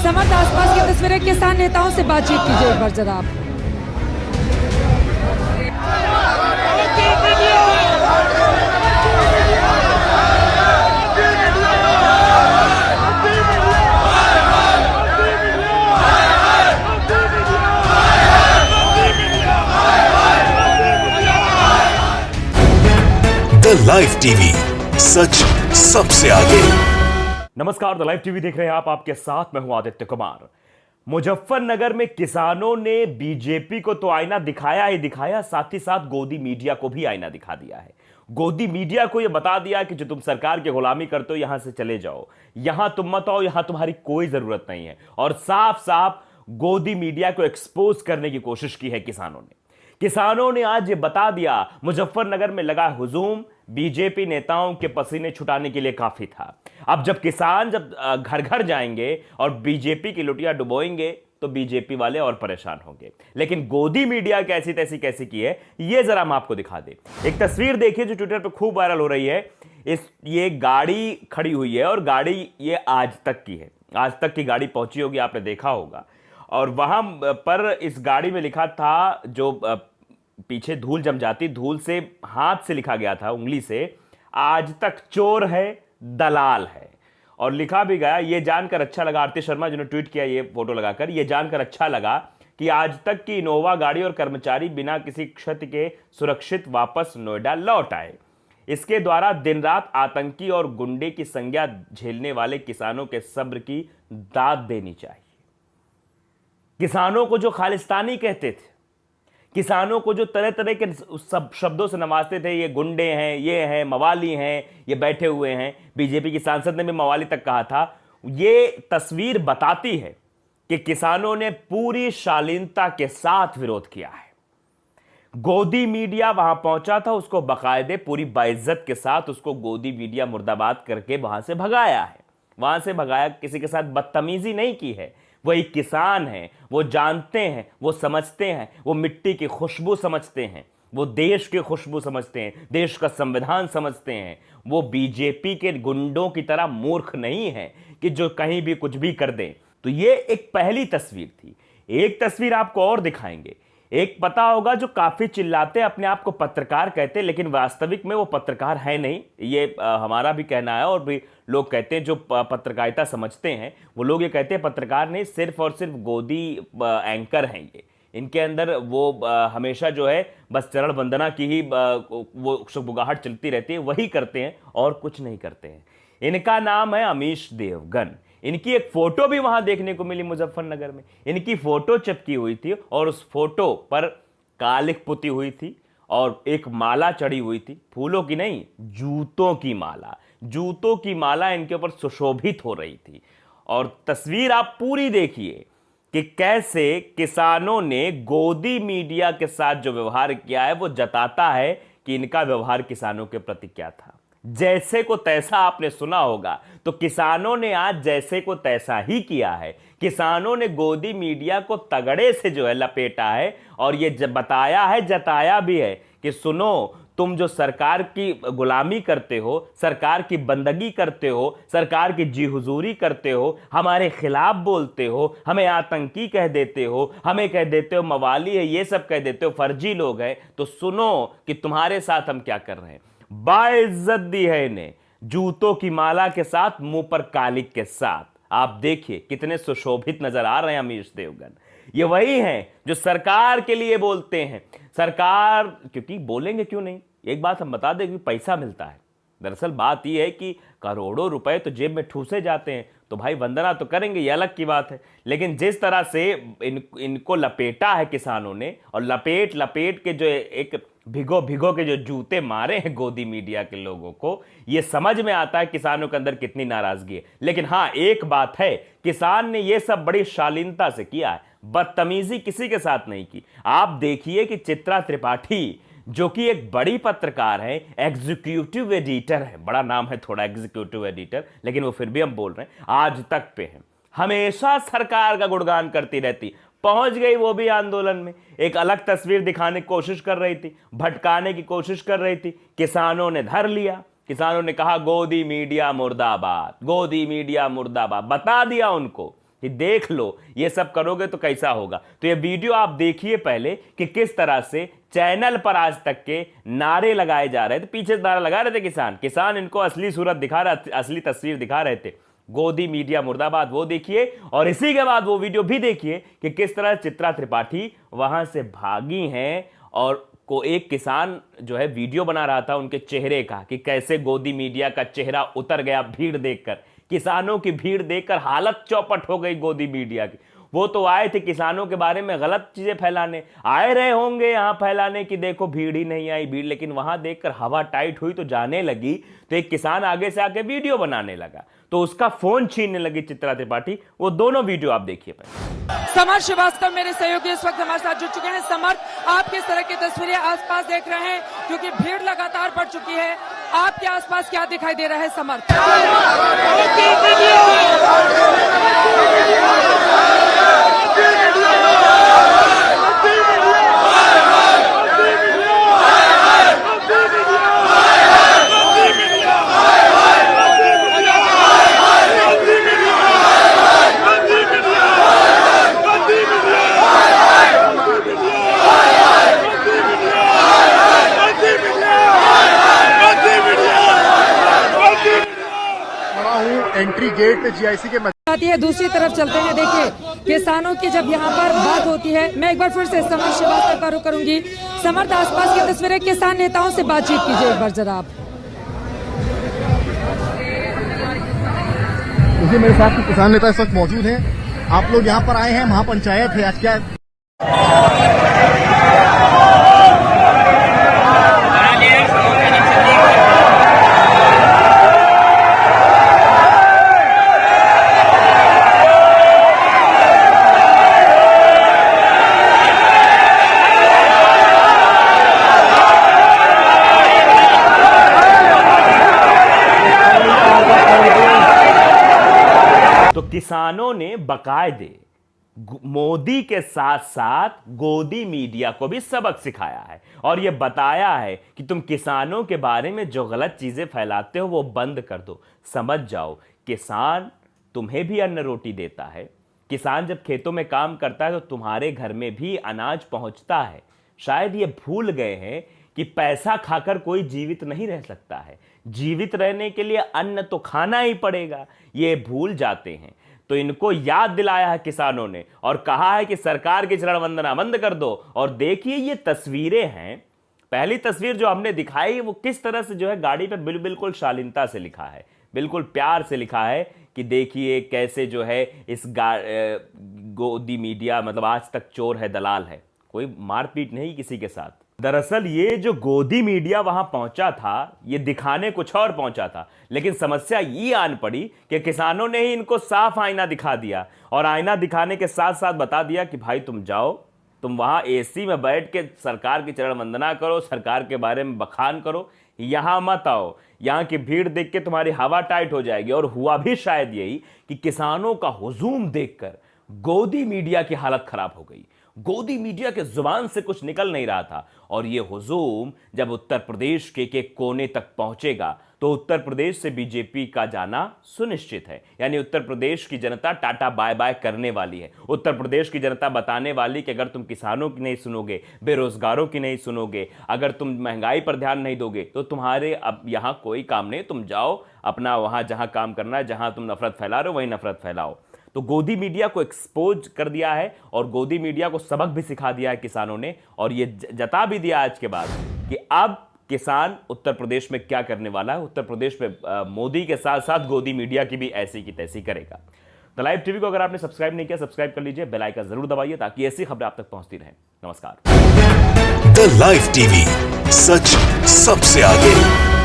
समर्थ आसपास की तस्वीरें, किसान नेताओं से बातचीत कीजिए एक बार जरा आप। द लाइव टीवी, सच सबसे आगे। नमस्कार, द लाइव टीवी देख रहे हैं आप, आपके साथ मैं हूं आदित्य कुमार। मुजफ्फरनगर में किसानों ने बीजेपी को तो आईना दिखाया ही दिखाया, साथ ही साथ गोदी मीडिया को भी आईना दिखा दिया है। गोदी मीडिया को यह बता दिया कि जो तुम सरकार की गुलामी करते हो यहां से चले जाओ, यहां तुम मत आओ, यहां तुम्हारी कोई जरूरत नहीं है। और साफ साफ गोदी मीडिया को एक्सपोज करने की कोशिश की है किसानों ने आज ये बता दिया, मुजफ्फरनगर में लगा हुजूम बीजेपी नेताओं के पसीने छुटाने के लिए काफी था। अब जब किसान घर घर जाएंगे और बीजेपी की लुटिया डुबोएंगे तो बीजेपी वाले और परेशान होंगे। लेकिन गोदी मीडिया कैसी तैसी कैसी की है, ये जरा हम आपको दिखा दें। एक तस्वीर देखिए जो ट्विटर पे खूब वायरल हो रही है। ये गाड़ी खड़ी हुई है और गाड़ी ये आज तक की है, आज तक की गाड़ी पहुंची होगी, आपने देखा होगा। और वहां पर इस गाड़ी में लिखा था, जो पीछे धूल जम जाती, धूल से हाथ से लिखा गया था, उंगली से, आज तक चोर है, दलाल है। और लिखा भी गया, ये जानकर अच्छा लगा, आरती शर्मा जिन्होंने ट्वीट किया ये फोटो लगाकर, ये जानकर अच्छा लगा कि आज तक की इनोवा गाड़ी और कर्मचारी बिना किसी क्षति के सुरक्षित वापस नोएडा लौट आए। इसके द्वारा दिन रात आतंकी और गुंडे की संज्ञा झेलने वाले किसानों के सब्र की दाद देनी चाहिए। किसानों को जो खालिस्तानी कहते थे, किसानों को जो तरह तरह के सब शब्दों से नवाजते थे, ये गुंडे हैं, ये हैं, मवाली हैं, ये बैठे हुए हैं, बीजेपी की सांसद ने भी मवाली तक कहा था। ये तस्वीर बताती है कि किसानों ने पूरी शालीनता के साथ विरोध किया है। गोदी मीडिया वहां पहुंचा था, उसको बाकायदे पूरी बाइज्जत के साथ उसको गोदी मीडिया मुर्दाबाद करके वहां से भगाया है। वहां से भगाया, किसी के साथ बदतमीजी नहीं की है। वही किसान हैं, वो जानते हैं, वो समझते हैं, वो मिट्टी की खुशबू समझते हैं, वो देश की खुशबू समझते हैं, देश का संविधान समझते हैं। वो बीजेपी के गुंडों की तरह मूर्ख नहीं है कि जो कहीं भी कुछ भी कर दें। तो ये एक पहली तस्वीर थी। एक तस्वीर आपको और दिखाएंगे। एक पता होगा जो काफी चिल्लाते, अपने आप को पत्रकार कहते, लेकिन वास्तविक में वो पत्रकार है नहीं। ये हमारा भी कहना है और भी लोग कहते हैं जो पत्रकारिता समझते हैं, वो लोग ये कहते हैं पत्रकार नहीं, सिर्फ और सिर्फ गोदी एंकर हैं ये। इनके अंदर वो हमेशा जो है बस चरण वंदना की ही वो शुभगाहट चलती रहती है, वही करते हैं और कुछ नहीं करते हैं। इनका नाम है अमीश देवगन। इनकी एक फोटो भी वहां देखने को मिली मुजफ्फरनगर में। इनकी फोटो चिपकी हुई थी और उस फोटो पर कालिख पुती हुई थी और एक माला चढ़ी हुई थी, फूलों की नहीं, जूतों की माला। जूतों की माला इनके ऊपर सुशोभित हो रही थी। और तस्वीर आप पूरी देखिए कि कैसे किसानों ने गोदी मीडिया के साथ जो व्यवहार किया है वो जताता है कि इनका व्यवहार किसानों के प्रति क्या था। जैसे को तैसा आपने सुना होगा, तो किसानों ने आज जैसे को तैसा ही किया है। किसानों ने गोदी मीडिया को तगड़े से जो है लपेटा है और ये बताया है, जताया भी है कि सुनो, तुम जो सरकार की गुलामी करते हो, सरकार की बंदगी करते हो, सरकार की जी हुजूरी करते हो, हमारे खिलाफ बोलते हो, हमें आतंकी कह देते हो, हमें कह देते हो मवाली है, ये सब कह देते हो, फर्जी लोग हैं, तो सुनो कि तुम्हारे साथ हम क्या कर रहे हैं। बाइज्जत दी है इन्हें, जूतों की माला के साथ, मुंह पर कालिक के साथ। आप देखिए कितने सुशोभित नजर आ रहे हैं अमीश देवगन। ये वही हैं जो सरकार के लिए बोलते हैं। सरकार, क्योंकि बोलेंगे क्यों नहीं, एक बात हम बता दें कि पैसा मिलता है। दरअसल बात यह है कि करोड़ों रुपए तो जेब में ठूसे जाते हैं, तो भाई वंदना तो करेंगे, ये अलग की बात है। लेकिन जिस तरह से इनको लपेटा है किसानों ने, और लपेट लपेट के जो एक भिगो भिगो के जो जूते मारे हैं गोदी मीडिया के लोगों को, ये समझ में आता है किसानों के अंदर कितनी नाराजगी है। लेकिन हाँ, एक बात है, किसान ने ये सब बड़ी शालीनता से किया है, बदतमीजी किसी के साथ नहीं की। आप देखिए कि चित्रा त्रिपाठी, जो कि एक बड़ी पत्रकार है, एग्जीक्यूटिव एडिटर है, बड़ा नाम है थोड़ा एग्जीक्यूटिव एडिटर, लेकिन वो फिर भी हम बोल रहे हैं, आज तक पे है, हमेशा सरकार का गुणगान करती रहती। पहुंच गई वो भी आंदोलन में, एक अलग तस्वीर दिखाने की कोशिश कर रही थी, भटकाने की कोशिश कर रही थी। किसानों ने धर लिया, किसानों ने कहा गोदी मीडिया मुर्दाबाद, गोदी मीडिया मुर्दाबाद, बता दिया उनको कि देख लो ये सब करोगे तो कैसा होगा। तो ये वीडियो आप देखिए पहले कि किस तरह से चैनल पर आज तक के नारे लगाए जा रहे थे। पीछे नारा लगा रहे थे किसान इनको असली सूरत दिखा रहे, असली तस्वीर दिखा रहे थे। गोदी मीडिया मुर्दाबाद, वो देखिए। और इसी के बाद वो वीडियो भी देखिए कि किस तरह चित्रा त्रिपाठी वहां से भागी हैं और को एक किसान जो है वीडियो बना रहा था उनके चेहरे का कि कैसे गोदी मीडिया का चेहरा उतर गया भीड़ देखकर। किसानों की भीड़ देखकर हालत चौपट हो गई गोदी मीडिया की। वो तो आए थे किसानों के बारे में गलत चीजें फैलाने, आए रहे होंगे यहां फैलाने की देखो भीड़ ही नहीं आई भीड़, लेकिन वहां देखकर हवा टाइट हुई तो जाने लगी। तो एक किसान आगे से आके वीडियो बनाने लगा तो उसका फोन छीनने लगी चित्रा त्रिपाठी। वो दोनों वीडियो आप देखिए पहले। समर्थ श्रीवास्तव मेरे सहयोगी इस वक्त हमारे साथ जुड़ चुके हैं। समर्थ, आप किस तरह की तस्वीरें आसपास देख रहे हैं, क्योंकि भीड़ लगातार बढ़ चुकी है, आपके आसपास क्या दिखाई दे रहा है समर्थ? एंट्री गेट जीआईसी के आती है। दूसरी तरफ चलते हैं, देखिए किसानों की जब यहाँ पर बात होती है, मैं एक बार फिर से समर्थ श्रीवास्तव का रुख करूंगी। समर्थ, आसपास की तस्वीरें, किसान नेताओं से बातचीत कीजिए एक बार जरा आप। देखिए मेरे साथ किसान नेता इस वक्त मौजूद हैं। आप लोग यहाँ पर आए हैं, महापंचायत है आज क्या? तो किसानों ने बाकायदे मोदी के साथ साथ गोदी मीडिया को भी सबक सिखाया है और यह बताया है कि तुम किसानों के बारे में जो गलत चीजें फैलाते हो वो बंद कर दो। समझ जाओ, किसान तुम्हें भी अन्न रोटी देता है। किसान जब खेतों में काम करता है तो तुम्हारे घर में भी अनाज पहुंचता है। शायद ये भूल गए हैं कि पैसा खाकर कोई जीवित नहीं रह सकता है, जीवित रहने के लिए अन्न तो खाना ही पड़ेगा, ये भूल जाते हैं। तो इनको याद दिलाया है किसानों ने और कहा है कि सरकार की चरण वंदना बंद कर दो। और देखिए ये तस्वीरें हैं, पहली तस्वीर जो हमने दिखाई वो किस तरह से जो है गाड़ी पे बिल्कुल शालीनता से लिखा है, बिल्कुल प्यार से लिखा है कि देखिए कैसे जो है इस गोदी मीडिया मतलब आज तक चोर है दलाल है, कोई मारपीट नहीं किसी के साथ। दरअसल ये जो गोदी मीडिया वहां पहुंचा था ये दिखाने कुछ और पहुंचा था, लेकिन समस्या ये आन पड़ी कि किसानों ने ही इनको साफ आईना दिखा दिया और आईना दिखाने के साथ साथ बता दिया कि भाई तुम जाओ, तुम वहां एसी में बैठ के सरकार की चरण वंदना करो, सरकार के बारे में बखान करो, यहां मत आओ, यहां की भीड़ देख के तुम्हारी हवा टाइट हो जाएगी। और हुआ भी शायद यही कि किसानों का हुजूम देखकर गोदी मीडिया की हालत खराब हो गई। गोदी मीडिया के जुबान से कुछ निकल नहीं रहा था और यह हुजूम जब उत्तर प्रदेश के कोने तक पहुंचेगा तो उत्तर प्रदेश से बीजेपी का जाना सुनिश्चित है। यानी उत्तर प्रदेश की जनता टाटा बाय बाय करने वाली है। उत्तर प्रदेश की जनता बताने वाली कि अगर तुम किसानों की नहीं सुनोगे, बेरोजगारों की नहीं सुनोगे, अगर तुम महंगाई पर ध्यान नहीं दोगे तो तुम्हारे अब यहां कोई काम नहीं, तुम जाओ अपना वहां जहां काम करना है, जहां तुम नफरत फैला रहे हो वहीं नफरत फैलाओ। तो गोदी मीडिया को एक्सपोज कर दिया है और गोदी मीडिया को सबक भी सिखा दिया है किसानों ने। और ये जता भी दिया आज के बाद कि अब किसान उत्तर प्रदेश में क्या करने वाला है। उत्तर प्रदेश में मोदी के साथ साथ गोदी मीडिया की भी ऐसी की तैसी करेगा। द लाइव टीवी को अगर आपने सब्सक्राइब नहीं किया सब्सक्राइब कर लीजिए, बेल आइकन जरूर दबाइए ताकि ऐसी खबरें आप तक पहुंचती रहें। नमस्कार। द लाइव टीवी, सच सबसे आगे।